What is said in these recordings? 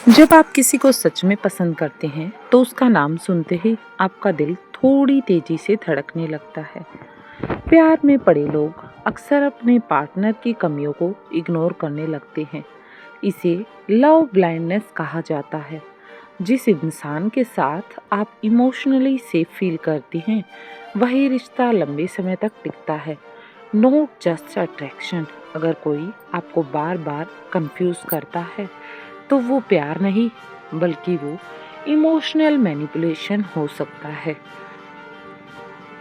जब आप किसी को सच में पसंद करते हैं तो उसका नाम सुनते ही आपका दिल थोड़ी तेजी से धड़कने लगता है। प्यार में पड़े लोग अक्सर अपने पार्टनर की कमियों को इग्नोर करने लगते हैं। इसे लव ब्लाइंडनेस कहा जाता है। जिस इंसान के साथ आप इमोशनली सेफ फील करती हैं, वही रिश्ता लंबे समय तक टिकता है। Note just attraction. अगर कोई आपको बार बार कंफ्यूज करता है तो वो प्यार नहीं, बल्कि वो इमोशनल मैनिपुलेशन हो सकता है।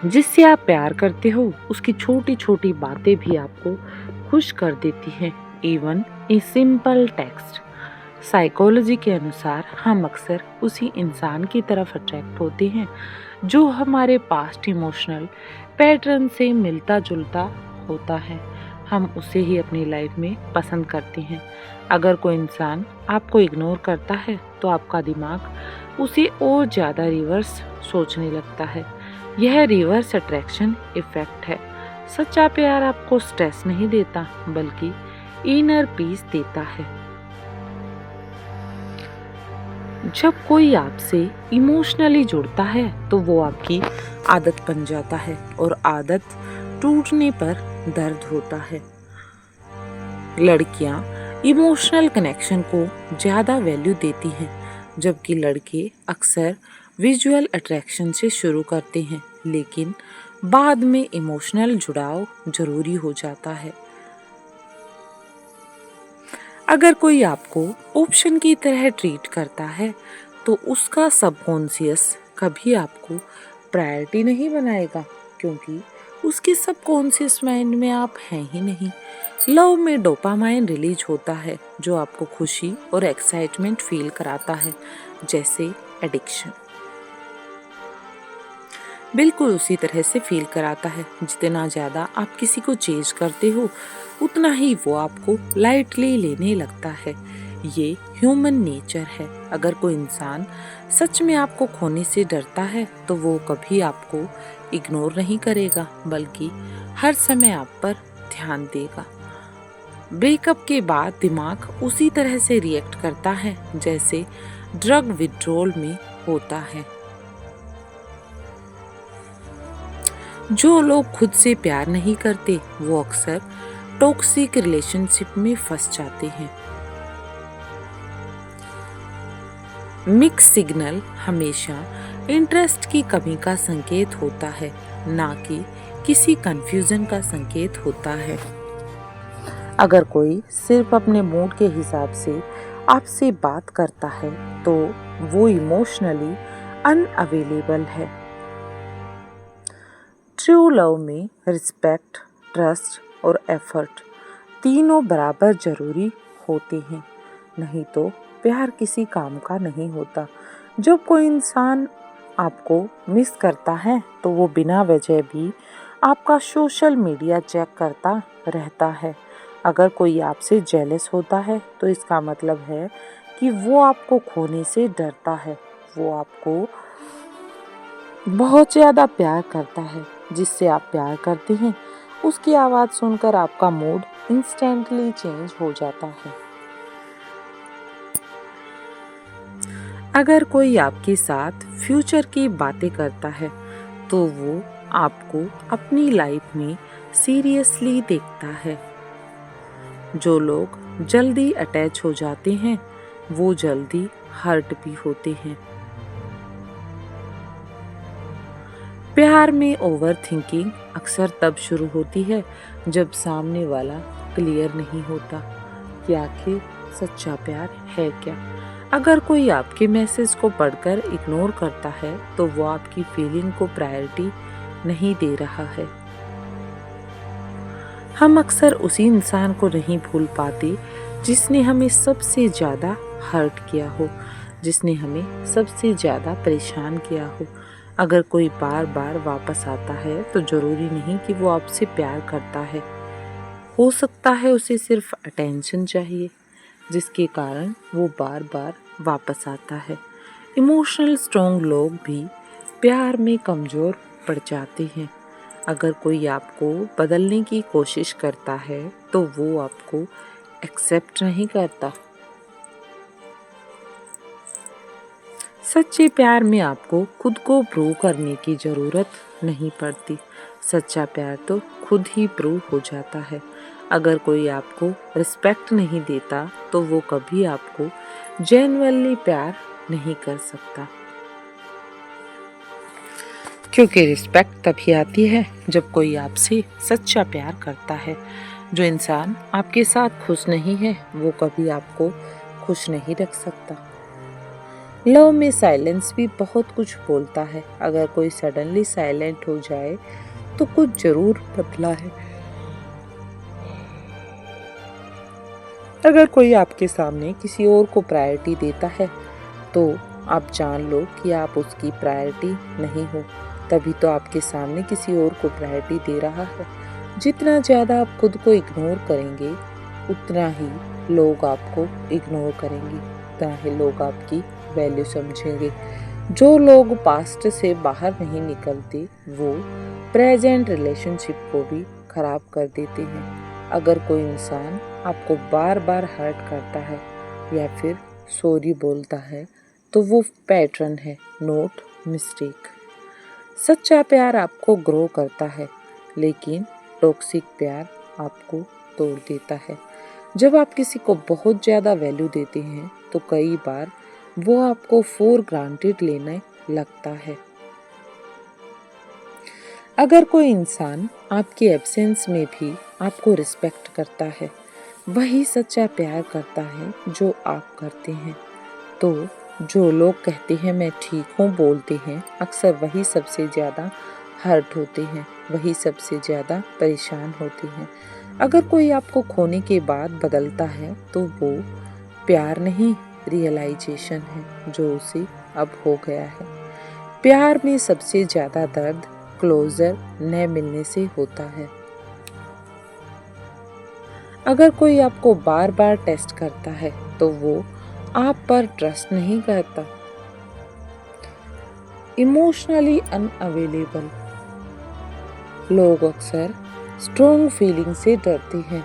जिससे आप प्यार करते हो उसकी छोटी छोटी बातें भी आपको खुश कर देती हैं। Even a simple text. Psychology के अनुसार हम अक्सर उसी इंसान की तरफ अट्रैक्ट होते हैं जो हमारे पास्ट इमोशनल पैटर्न से मिलता जुलता होता है। हम उसे ही अपनी लाइफ में पसंद करते हैं। अगर कोई इंसान आपको इग्नोर करता है तो आपका दिमाग उसे और ज़्यादा रिवर्स सोचने लगता है। यह रिवर्स अट्रैक्शन इफेक्ट है। सच्चा प्यार आपको स्ट्रेस नहीं देता, बल्कि इनर पीस देता है। जब कोई आपसे इमोशनली जुड़ता है तो वो आपकी आदत बन जाता है, और आदत टूटने पर दर्द होता है। लड़कियां इमोशनल कनेक्शन को ज़्यादा वैल्यू देती हैं, जबकि लड़के अक्सर विजुअल अट्रैक्शन से शुरू करते हैं, लेकिन बाद में इमोशनल जुड़ाव जरूरी हो जाता है। अगर कोई आपको ऑप्शन की तरह ट्रीट करता है तो उसका सबकॉन्शियस कभी आपको प्रायोरिटी नहीं बनाएगा, क्योंकि उसके सबकॉन्शियस माइंड में आप हैं ही नहीं। लव में डोपामाइन रिलीज होता है जो आपको खुशी और एक्साइटमेंट फील कराता है, जैसे एडिक्शन बिल्कुल उसी तरह से फील कराता है। जितना ज़्यादा आप किसी को चेज करते हो उतना ही वो आपको लाइटली लेने लगता है। ये ह्यूमन नेचर है। अगर कोई इंसान सच में आपको खोने से डरता है तो वो कभी आपको इग्नोर नहीं करेगा, बल्कि हर समय आप पर ध्यान देगा। ब्रेकअप के बाद दिमाग उसी तरह से रिएक्ट करता है जैसे ड्रग विड्रॉल में होता है। जो लोग खुद से प्यार नहीं करते वो अक्सर टॉक्सिक रिलेशनशिप में फंस जाते हैं। मिक्स सिग्नल हमेशा इंटरेस्ट की कमी का संकेत होता है, ना कि किसी कंफ्यूजन का संकेत होता है। अगर कोई सिर्फ अपने मूड के हिसाब से आपसे बात करता है तो वो इमोशनली अनअवेलेबल है। ट्रू लव में रिस्पेक्ट, ट्रस्ट और एफर्ट तीनों बराबर जरूरी होते हैं, नहीं तो प्यार किसी काम का नहीं होता। जब कोई इंसान आपको मिस करता है तो वो बिना वजह भी आपका सोशल मीडिया चेक करता रहता है। अगर कोई आपसे जेलस होता है तो इसका मतलब है कि वो आपको खोने से डरता है। वो आपको बहुत ज़्यादा प्यार करता है। जिससे आप प्यार करते हैं उसकी आवाज़ सुनकर आपका मूड इंस्टेंटली चेंज हो जाता है। अगर कोई आपके साथ फ्यूचर की बातें करता है तो वो आपको अपनी लाइफ में सीरियसली देखता है। जो लोग जल्दी अटैच हो जाते हैं वो जल्दी हर्ट भी होते हैं। प्यार में ओवर थिंकिंग अक्सर तब शुरू होती है जब सामने वाला क्लियर नहीं होता कि आखिर सच्चा प्यार है क्या। अगर कोई आपके मैसेज को पढ़कर इग्नोर करता है तो वो आपकी फीलिंग को प्रायोरिटी नहीं दे रहा है। हम अक्सर उसी इंसान को नहीं भूल पाते जिसने हमें सबसे ज़्यादा हर्ट किया हो, जिसने हमें सबसे ज़्यादा परेशान किया हो। अगर कोई बार बार वापस आता है तो ज़रूरी नहीं कि वो आपसे प्यार करता है। हो सकता है उसे सिर्फ अटेंशन चाहिए, जिसके कारण वो बार बार वापस आता है। इमोशनल स्ट्रॉन्ग लोग भी प्यार में कमज़ोर पड़ जाते हैं। अगर कोई आपको बदलने की कोशिश करता है तो वो आपको एक्सेप्ट नहीं करता। सच्चे प्यार में आपको खुद को प्रूव करने की ज़रूरत नहीं पड़ती। सच्चा प्यार तो खुद ही प्रूव हो जाता है। अगर कोई आपको रिस्पेक्ट नहीं देता तो वो कभी आपको जेन्युइनली प्यार नहीं कर सकता, क्योंकि रिस्पेक्ट तभी आती है जब कोई आपसे सच्चा प्यार करता है। जो इंसान आपके साथ खुश नहीं है वो कभी आपको खुश नहीं रख सकता। लव में साइलेंस भी बहुत कुछ बोलता है। अगर कोई सडनली साइलेंट हो जाए तो कुछ जरूर बदला है। अगर कोई आपके सामने किसी और को प्रायोरिटी देता है तो आप जान लो कि आप उसकी प्रायोरिटी नहीं हो। तभी तो आपके सामने किसी और को प्रायोरिटी दे रहा है। जितना ज़्यादा आप खुद को इग्नोर करेंगे उतना ही लोग आपको इग्नोर करेंगे, उतना ही लोग आपकी वैल्यू समझेंगे। जो लोग पास्ट से बाहर नहीं निकलते वो प्रेजेंट रिलेशनशिप को भी खराब कर देते हैं। अगर कोई इंसान आपको बार बार हर्ट करता है या फिर सॉरी बोलता है तो वो पैटर्न है, नोट मिस्टेक। सच्चा प्यार आपको ग्रो करता है, लेकिन टॉक्सिक प्यार आपको तोड़ देता है। जब आप किसी को बहुत ज़्यादा वैल्यू देते हैं तो कई बार वो आपको फॉर ग्रांटेड लेने लगता है। अगर कोई इंसान आपके एब्सेंस में भी आपको रिस्पेक्ट करता है, वही सच्चा प्यार करता है जो आप करते हैं। तो जो लोग कहते हैं मैं ठीक हूँ बोलते हैं, अक्सर वही सबसे ज़्यादा हर्ट होते हैं, वही सबसे ज़्यादा परेशान होते हैं। अगर कोई आपको खोने के बाद बदलता है तो वो प्यार नहीं, रियलाइजेशन है जो उसे अब हो गया है। प्यार में सबसे ज़्यादा दर्द क्लोजर न मिलने से होता है। अगर कोई आपको बार बार टेस्ट करता है तो वो आप पर ट्रस्ट नहीं करता। इमोशनली अनअवेलेबल लोग अक्सर स्ट्रॉन्ग फीलिंग से डरते हैं।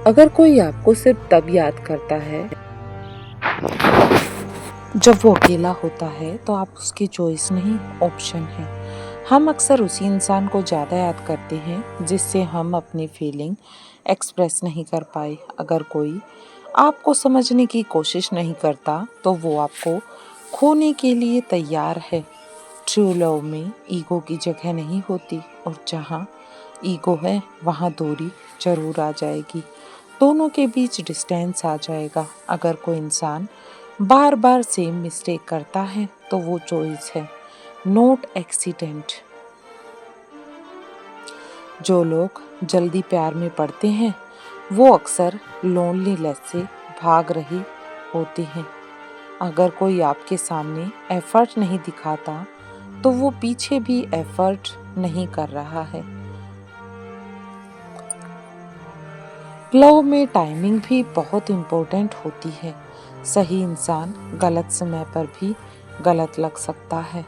अगर कोई आपको सिर्फ तब याद करता है जब वो अकेला होता है तो आप उसकी चॉइस नहीं, ऑप्शन है। हम अक्सर उसी इंसान को ज़्यादा याद करते हैं जिससे हम अपनी फीलिंग एक्सप्रेस नहीं कर पाए। अगर कोई आपको समझने की कोशिश नहीं करता तो वो आपको खोने के लिए तैयार है। ट्रू लव में ईगो की जगह नहीं होती, और जहाँ ईगो है वहाँ दूरी जरूर आ जाएगी, दोनों के बीच डिस्टेंस आ जाएगा। अगर कोई इंसान बार बार सेम मिस्टेक करता है तो वो चॉइस है, नोट एक्सीडेंट। जो लोग जल्दी प्यार में पड़ते हैं वो अक्सर लोनलीनेस से भाग रही होते हैं। अगर कोई आपके सामने एफर्ट नहीं दिखाता तो वो पीछे भी एफर्ट नहीं कर रहा है। लव में टाइमिंग भी बहुत इम्पोर्टेंट होती है। सही इंसान गलत समय पर भी गलत लग सकता है।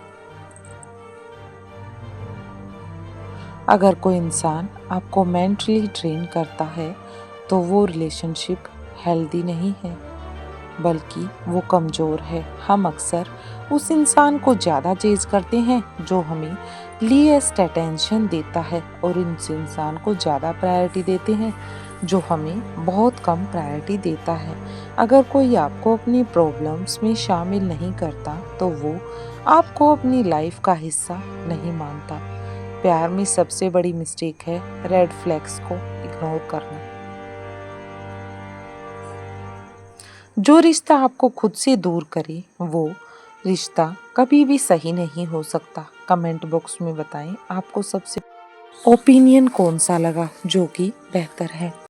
अगर कोई इंसान आपको मेंटली ड्रेन करता है तो वो रिलेशनशिप हेल्दी नहीं है, बल्कि वो कमज़ोर है। हम अक्सर उस इंसान को ज़्यादा चेज करते हैं जो हमें लीस्ट अटेंशन देता है, और उस इंसान को ज़्यादा प्रायोरिटी देते हैं जो हमें बहुत कम प्रायोरिटी देता है। अगर कोई आपको अपनी प्रॉब्लम्स में शामिल नहीं करता तो वो आपको अपनी लाइफ का हिस्सा नहीं मानता। प्यार में सबसे बड़ी मिस्टेक है रेड फ्लैग्स को इग्नोर करना। जो रिश्ता आपको खुद से दूर करे वो रिश्ता कभी भी सही नहीं हो सकता। कमेंट बॉक्स में बताएं आपको सबसे ओपिनियन कौन सा लगा जो कि बेहतर है।